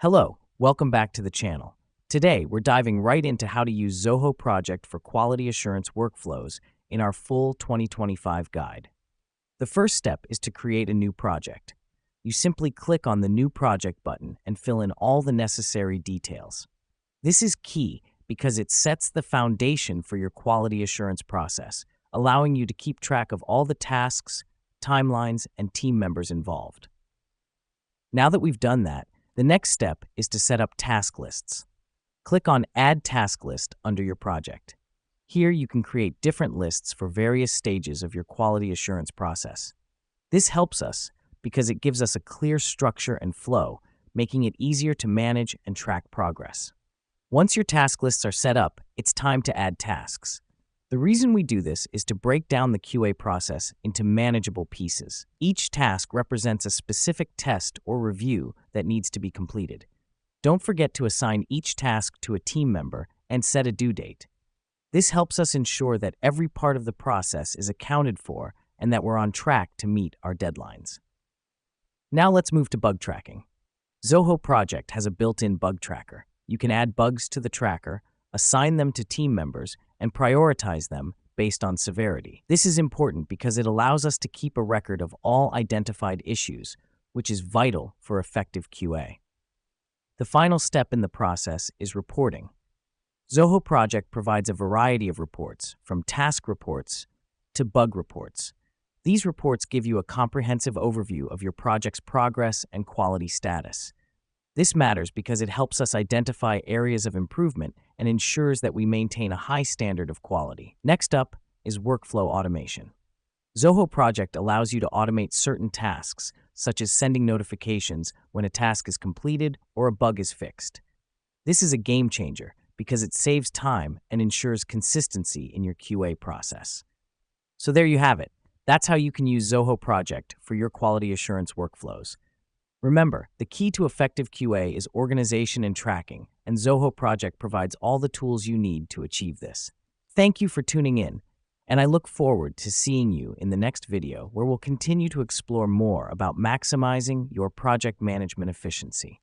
Hello, welcome back to the channel. Today, we're diving right into how to use Zoho Project for quality assurance workflows in our full 2025 guide. The first step is to create a new project. You simply click on the New Project button and fill in all the necessary details. This is key because it sets the foundation for your quality assurance process, allowing you to keep track of all the tasks, timelines, and team members involved. Now that we've done that, the next step is to set up task lists. Click on Add Task List under your project. Here you can create different lists for various stages of your quality assurance process. This helps us because it gives us a clear structure and flow, making it easier to manage and track progress. Once your task lists are set up, it's time to add tasks. The reason we do this is to break down the QA process into manageable pieces. Each task represents a specific test or review that needs to be completed. Don't forget to assign each task to a team member and set a due date. This helps us ensure that every part of the process is accounted for and that we're on track to meet our deadlines. Now let's move to bug tracking. Zoho Project has a built-in bug tracker. You can add bugs to the tracker, assign them to team members, and prioritize them based on severity. This is important because it allows us to keep a record of all identified issues, which is vital for effective QA. The final step in the process is reporting. Zoho Project provides a variety of reports, from task reports to bug reports. These reports give you a comprehensive overview of your project's progress and quality status. This matters because it helps us identify areas of improvement and ensures that we maintain a high standard of quality. Next up is workflow automation. Zoho Project allows you to automate certain tasks, such as sending notifications when a task is completed or a bug is fixed. This is a game changer because it saves time and ensures consistency in your QA process. So there you have it. That's how you can use Zoho Project for your quality assurance workflows. Remember, the key to effective QA is organization and tracking, and Zoho Project provides all the tools you need to achieve this. Thank you for tuning in, and I look forward to seeing you in the next video where we'll continue to explore more about maximizing your project management efficiency.